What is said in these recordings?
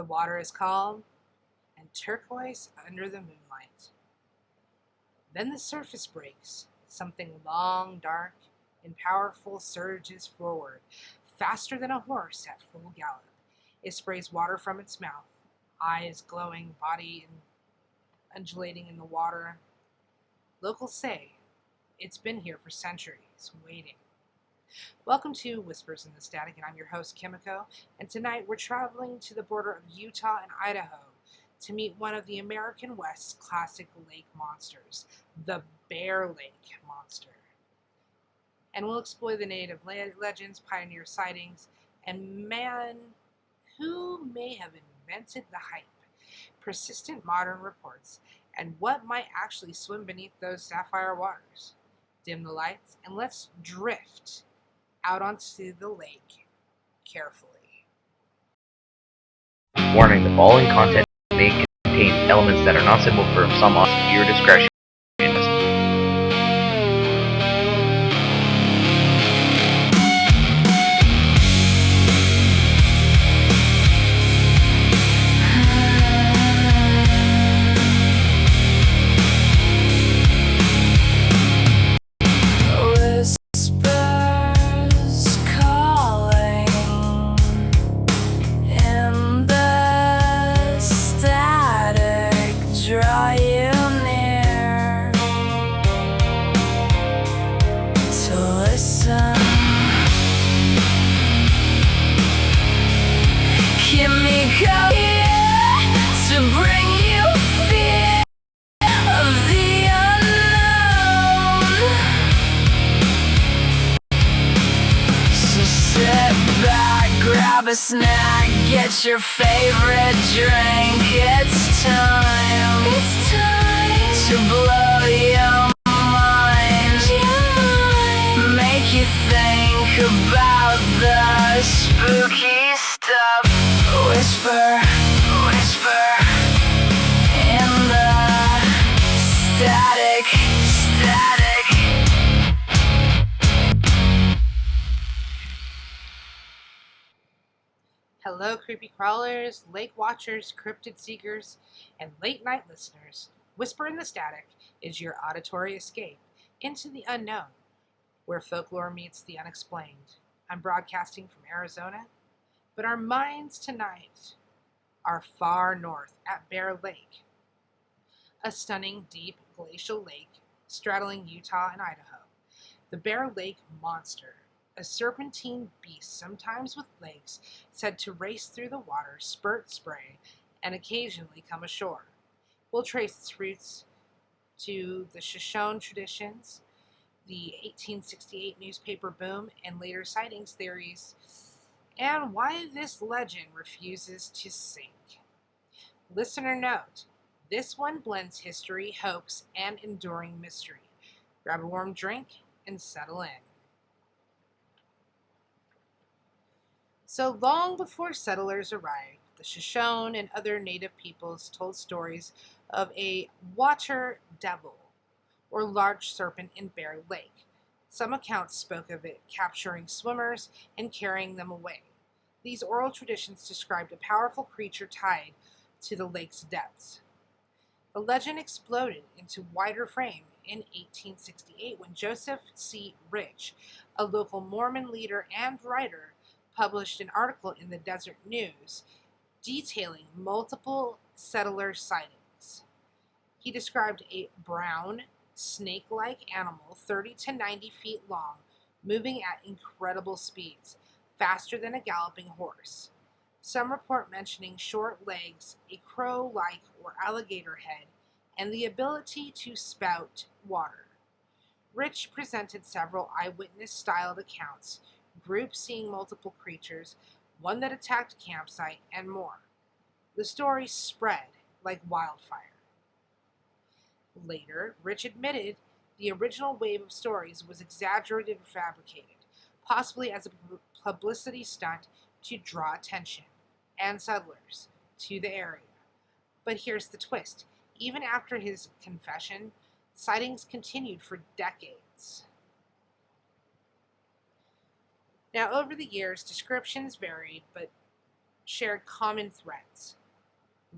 The water is calm and turquoise under the moonlight. Then the surface breaks. Something long, dark, and powerful surges forward, faster than a horse at full gallop. It sprays water from its mouth, eyes glowing, body undulating in the water. Locals say it's been here for centuries, waiting. Welcome to Whispers in the Static, and I'm your host, Kimiko, and tonight we're traveling to the border of Utah and Idaho to meet one of the American West's classic lake monsters, the Bear Lake Monster. And we'll explore the native legends, pioneer sightings, and man who may have invented the hype, persistent modern reports, and what might actually swim beneath those sapphire waters. Dim the lights, and let's drift out onto the lake carefully. Warning, the following content may contain elements that are not suitable for some audience. Viewer discretion. Kimiko here to bring you fear of the unknown. So sit back, grab a snack, get your favorite drink. It's time to blow your mind. Make you think about the spooky stuff. Whisper, whisper in the static. Hello, creepy crawlers, lake watchers, cryptid seekers, and late night listeners. Whisper in the Static is your auditory escape into the unknown, where folklore meets the unexplained. I'm broadcasting from Arizona, but our minds tonight are far north at Bear Lake, a stunning, deep glacial lake straddling Utah and Idaho. The Bear Lake Monster, a serpentine beast, sometimes with legs, said to race through the water, spurt spray, and occasionally come ashore. We'll trace its roots to the Shoshone traditions, the 1868 newspaper boom, and later sightings theories, and why this legend refuses to sink. Listener note, this one blends history, hoax, and enduring mystery. Grab a warm drink and settle in. So long before settlers arrived, the Shoshone and other native peoples told stories of a water devil, or large serpent in Bear Lake. Some accounts spoke of it capturing swimmers and carrying them away. These oral traditions described a powerful creature tied to the lake's depths. The legend exploded into wider frame in 1868 when Joseph C. Rich, a local Mormon leader and writer, published an article in the Desert News detailing multiple settler sightings. He described a brown, snake-like animal 30 to 90 feet long, moving at incredible speeds, faster than a galloping horse. Some report mentioning short legs, a crow-like or alligator head, and the ability to spout water. Rich presented several eyewitness-styled accounts, groups seeing multiple creatures, one that attacked a campsite, and more. The story spread like wildfire. Later, Rich admitted the original wave of stories was exaggerated and fabricated, possibly as a publicity stunt to draw attention and settlers to the area. But here's the twist. Even after his confession, sightings continued for decades. Now, over the years, descriptions varied, but shared common threads.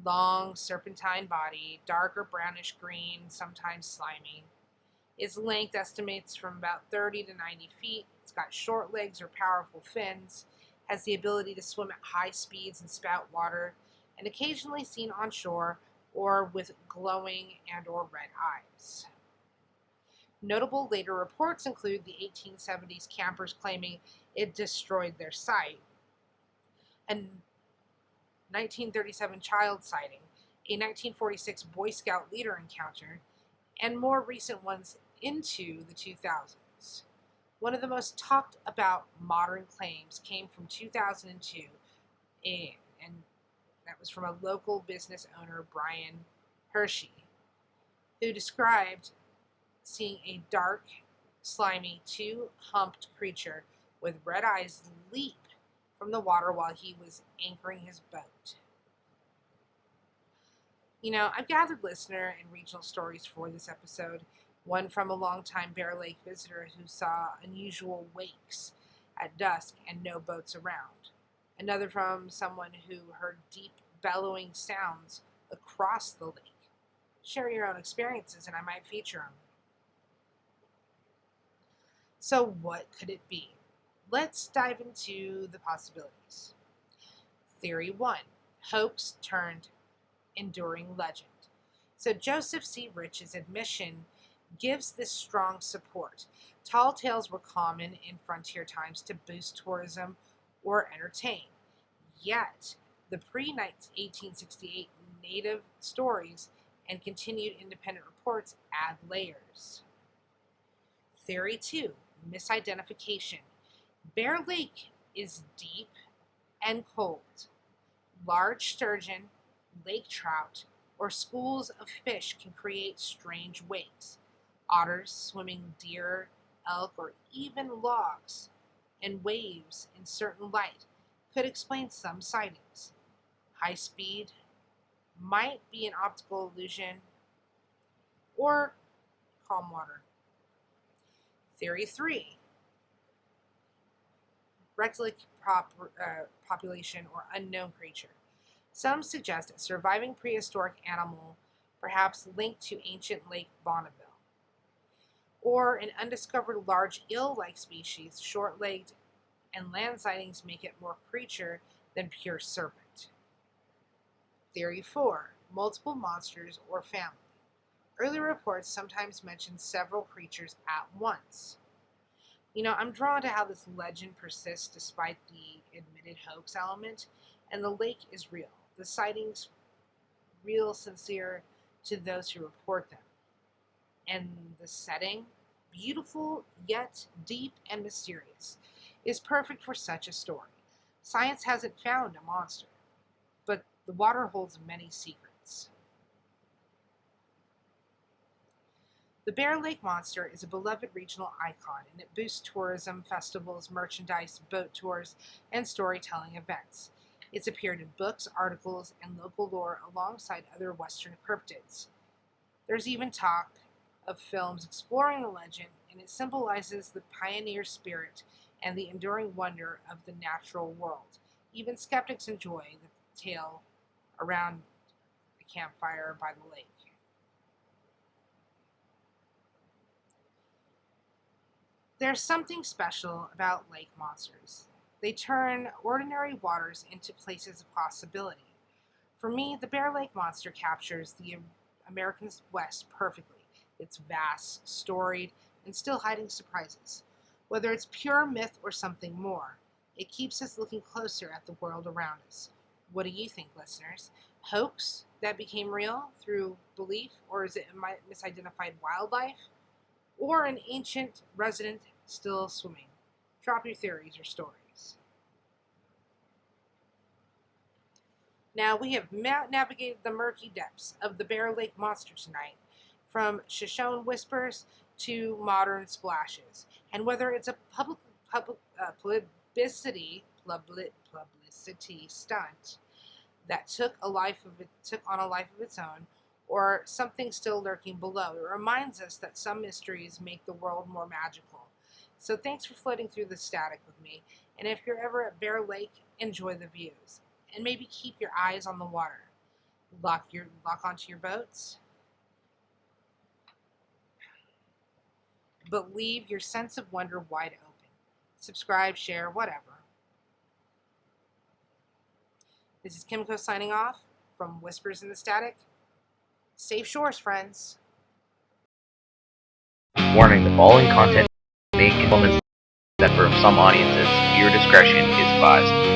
Long, serpentine body, dark or brownish green, sometimes slimy. Its length estimates from about 30 to 90 feet. It's got short legs or powerful fins, has the ability to swim at high speeds and spout water, and occasionally seen on shore or with glowing and or red eyes. Notable later reports include the 1870s campers claiming it destroyed their sight, a 1937 child sighting, a 1946 Boy Scout leader encounter, and more recent ones into the 2000s. One of the most talked about modern claims came from 2002, and that was from a local business owner, Brian Hershey, who described seeing a dark, slimy, two-humped creature with red eyes leap from the water while he was anchoring his boat. I've gathered listener and regional stories for this episode. One from a longtime Bear Lake visitor who saw unusual wakes at dusk and no boats around. Another from someone who heard deep bellowing sounds across the lake. Share your own experiences and I might feature them. So what could it be? Let's dive into the possibilities. Theory 1, hoax turned enduring legend. So Joseph C. Rich's admission gives this strong support. Tall tales were common in frontier times to boost tourism or entertain. Yet, the pre-1868 native stories and continued independent reports add layers. Theory 2, misidentification. Bear Lake is deep and cold. Large sturgeon, lake trout, or schools of fish can create strange wakes. Otters, swimming deer, elk, or even logs and waves in certain light could explain some sightings. High speed might be an optical illusion or calm water. Theory 3, relic population or unknown creature. Some suggest a surviving prehistoric animal, perhaps linked to ancient Lake Bonneville, or an undiscovered large eel-like species, short-legged, and land sightings make it more creature than pure serpent. Theory 4, multiple monsters or family. Early reports sometimes mention several creatures at once. I'm drawn to how this legend persists despite the admitted hoax element, and the lake is real. The sightings real, sincere to those who report them. And the setting, beautiful yet deep and mysterious, is perfect for such a story. Science hasn't found a monster, but the water holds many secrets. The Bear Lake Monster is a beloved regional icon, and it boosts tourism, festivals, merchandise, boat tours, and storytelling events. It's appeared in books, articles, and local lore alongside other Western cryptids. There's even talk of films exploring the legend, and it symbolizes the pioneer spirit and the enduring wonder of the natural world. Even skeptics enjoy the tale around a campfire by the lake. There's something special about lake monsters. They turn ordinary waters into places of possibility. For me, the Bear Lake Monster captures the American West perfectly. It's vast, storied, and still hiding surprises. Whether it's pure myth or something more, it keeps us looking closer at the world around us. What do you think, listeners? Hoax that became real through belief, or is it misidentified wildlife? Or an ancient resident still swimming? Drop your theories or stories. Now, we have navigated the murky depths of the Bear Lake Monster tonight, from Shoshone whispers to modern splashes. And whether it's a publicity stunt that took on a life of its own, or something still lurking below, it reminds us that some mysteries make the world more magical. So thanks for floating through the static with me. And if you're ever at Bear Lake, enjoy the views. and maybe keep your eyes on the water. Lock onto your boats, but leave your sense of wonder wide open. Subscribe, share, whatever. This is Kimiko signing off from Whispers in the Static. Safe shores, friends. Warning: the following content may contain elements that for some audiences, viewer discretion is advised.